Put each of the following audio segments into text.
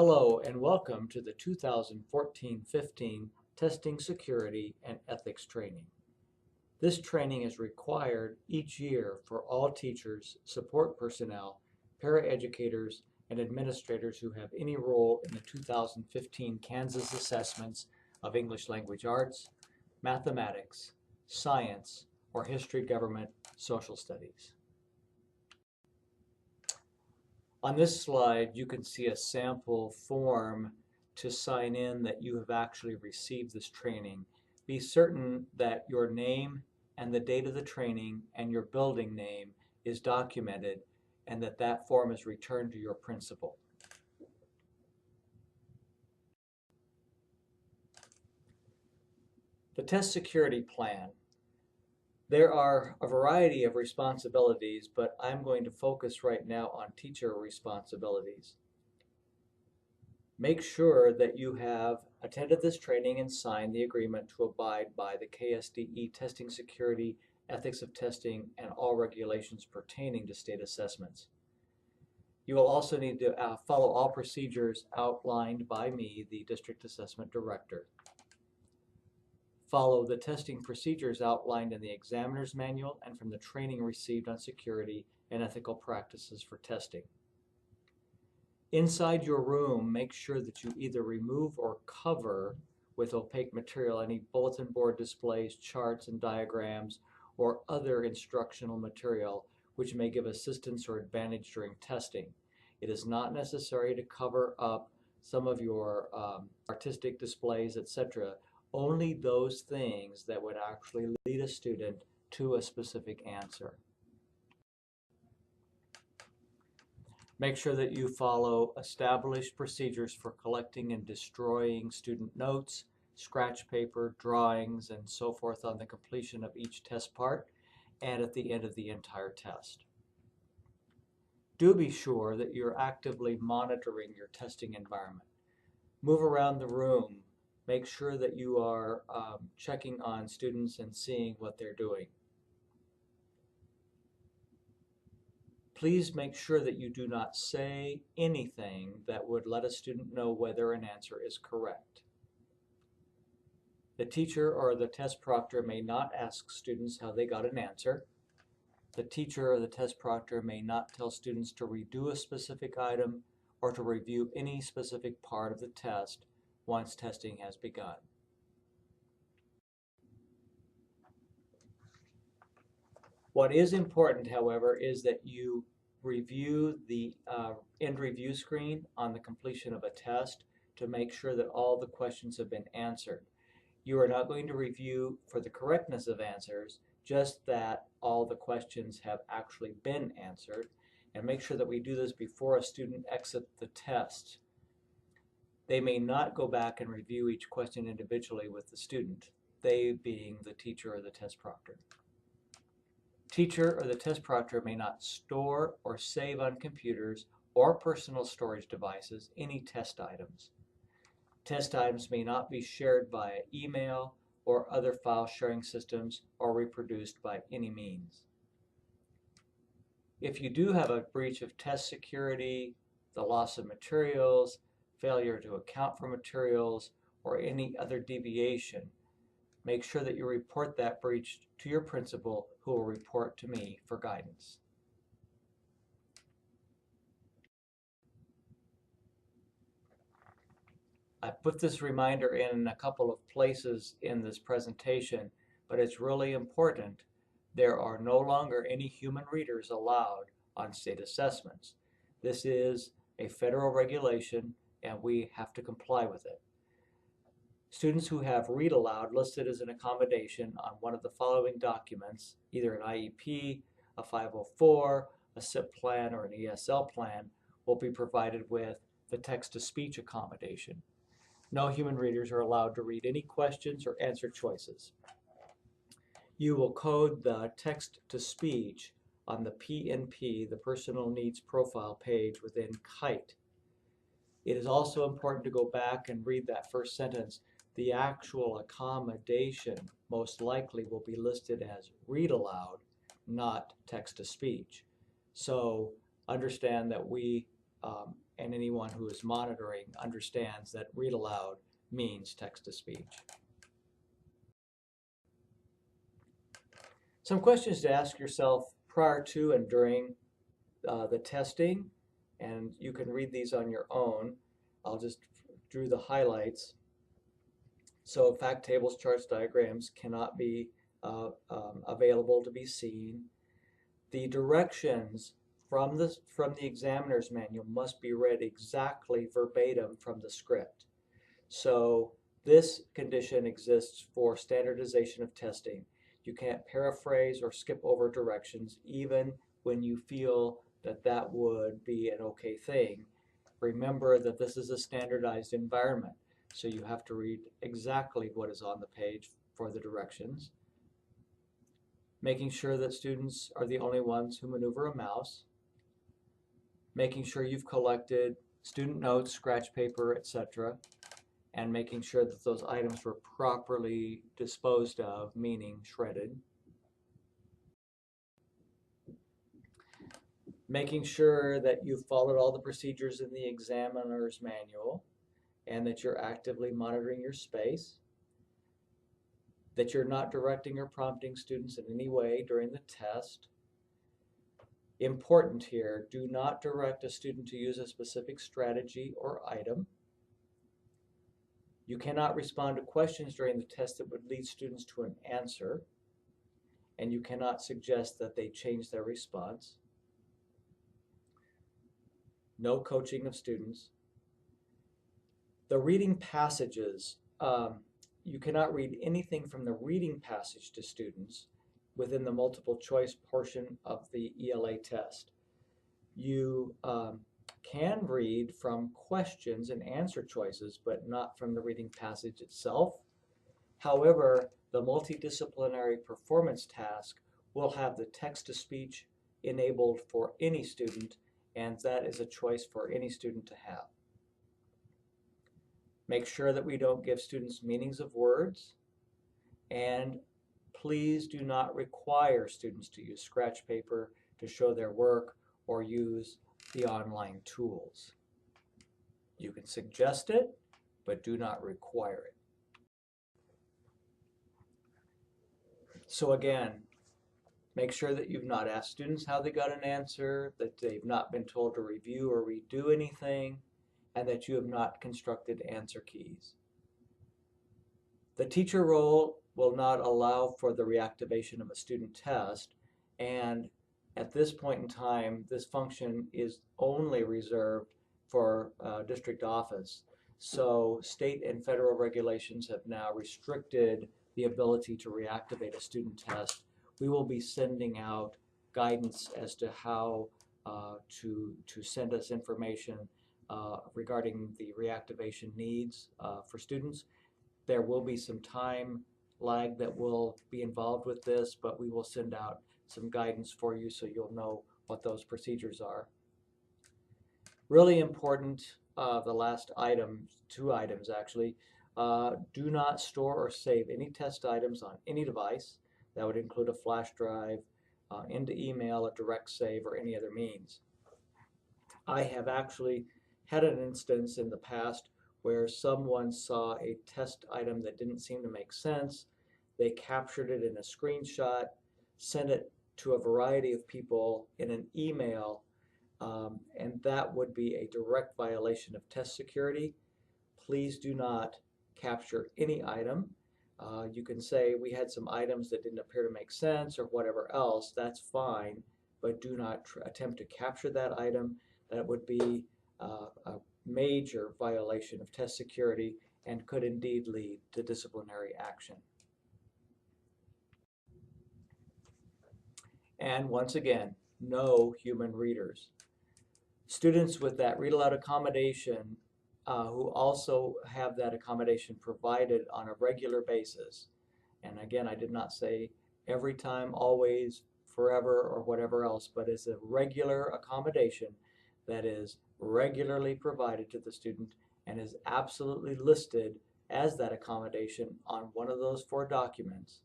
Hello and welcome to the 2014-15 Testing Security and Ethics Training. This training is required each year for all teachers, support personnel, paraeducators, and administrators who have any role in the 2015 Kansas assessments of English Language Arts, Mathematics, Science, or History, Government, Social Studies. On this slide, you can see a sample form to sign in that you have actually received this training. Be certain that your name and the date of the training and your building name is documented and that that form is returned to your principal. The test security plan. There are a variety of responsibilities, but I'm going to focus right now on teacher responsibilities. Make sure that you have attended this training and signed the agreement to abide by the KSDE testing security, ethics of testing, and all regulations pertaining to state assessments. You will also need to follow all procedures outlined by me, the District Assessment Director. Follow the testing procedures outlined in the examiner's manual and from the training received on security and ethical practices for testing. Inside your room, make sure that you either remove or cover with opaque material any bulletin board displays, charts and diagrams, or other instructional material which may give assistance or advantage during testing. It is not necessary to cover up some of your artistic displays, etc. Only those things that would actually lead a student to a specific answer. Make sure that you follow established procedures for collecting and destroying student notes, scratch paper, drawings, and so forth on the completion of each test part and at the end of the entire test. Do be sure that you're actively monitoring your testing environment. Move around the room. Make sure that you are checking on students and seeing what they're doing. Please make sure that you do not say anything that would let a student know whether an answer is correct. The teacher or the test proctor may not ask students how they got an answer. The teacher or the test proctor may not tell students to redo a specific item or to review any specific part of the test once testing has begun. What is important, however, is that you review the end review screen on the completion of a test to make sure that all the questions have been answered. You are not going to review for the correctness of answers, just that all the questions have actually been answered, and make sure that we do this before a student exits the test. They may not go back and review each question individually with the student, they being the teacher or the test proctor. Teacher or the test proctor may not store or save on computers or personal storage devices any test items. Test items may not be shared via email or other file sharing systems or reproduced by any means. If you do have a breach of test security, the loss of materials, failure to account for materials, or any other deviation, make sure that you report that breach to your principal, who will report to me for guidance. I put this reminder in a couple of places in this presentation, but it's really important. There are no longer any human readers allowed on state assessments. This is a federal regulation and we have to comply with it. Students who have read aloud listed as an accommodation on one of the following documents, either an IEP, a 504, a SIP plan, or an ESL plan, will be provided with the text-to-speech accommodation. No human readers are allowed to read any questions or answer choices. You will code the text-to-speech on the PNP, the Personal Needs Profile page within KITE. It is also important to go back and read that first sentence. The actual accommodation most likely will be listed as read aloud, not text-to-speech. So understand that we and anyone who is monitoring understands that read aloud means text-to-speech. Some questions to ask yourself prior to and during the testing, and you can read these on your own. I'll just drew the highlights. So fact tables, charts, diagrams cannot be available to be seen. The directions from the examiner's manual must be read exactly verbatim from the script. So this condition exists for standardization of testing. You can't paraphrase or skip over directions even when you feel that that would be an okay thing. Remember that this is a standardized environment, so you have to read exactly what is on the page for the directions. Making sure that students are the only ones who maneuver a mouse. Making sure you've collected student notes, scratch paper, etc., and making sure that those items were properly disposed of, meaning shredded. Making sure that you've followed all the procedures in the examiner's manual and that you're actively monitoring your space. That you're not directing or prompting students in any way during the test. Important here, do not direct a student to use a specific strategy or item. You cannot respond to questions during the test that would lead students to an answer, and you cannot suggest that they change their response. No coaching of students. The reading passages, you cannot read anything from the reading passage to students within the multiple choice portion of the ELA test. You can read from questions and answer choices, but not from the reading passage itself. However, the multidisciplinary performance task will have the text-to-speech enabled for any student, and that is a choice for any student to have. Make sure that we don't give students meanings of words, and please do not require students to use scratch paper to show their work or use the online tools. You can suggest it, but do not require it. So again, make sure that you've not asked students how they got an answer, that they've not been told to review or redo anything, and that you have not constructed answer keys. The teacher role will not allow for the reactivation of a student test, and at this point in time, this function is only reserved for district office. So state and federal regulations have now restricted the ability to reactivate a student test. We will be sending out guidance as to how to send us information regarding the reactivation needs for students. There will be some time lag that will be involved with this, but we will send out some guidance for you so you'll know what those procedures are. Really important, the last item, two items actually, do not store or save any test items on any device. That would include a flash drive, into email, a direct save, or any other means. I have actually had an instance in the past where someone saw a test item that didn't seem to make sense. They captured it in a screenshot, sent it to a variety of people in an email, and that would be a direct violation of test security. Please do not capture any item. You can say we had some items that didn't appear to make sense or whatever else, that's fine, but do not attempt to capture that item. That would be a major violation of test security and could indeed lead to disciplinary action. And once again, no human readers. Students with that read aloud accommodation who also have that accommodation provided on a regular basis. And again, I did not say every time, always, forever, or whatever else, but it's a regular accommodation that is regularly provided to the student and is absolutely listed as that accommodation on one of those 4 documents.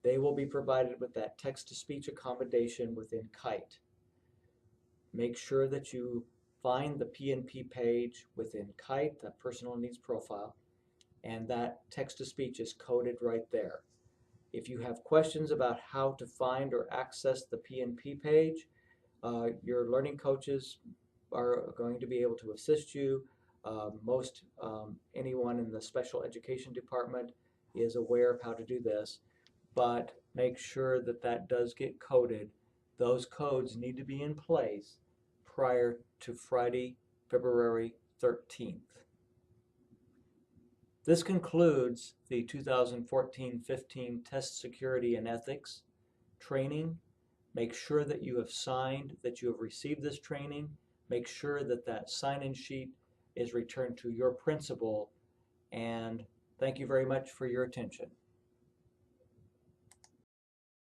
They will be provided with that text-to-speech accommodation within KITE. Make sure that you find the PNP page within Kite, the Personal Needs Profile, and that text-to-speech is coded right there. If you have questions about how to find or access the PNP page, your learning coaches are going to be able to assist you. Anyone in the special education department is aware of how to do this, but make sure that that does get coded. Those codes need to be in place prior to Friday, February 13th. This concludes the 2014-15 Test Security and Ethics training. Make sure that you have signed that you have received this training. Make sure that that sign-in sheet is returned to your principal. And thank you very much for your attention.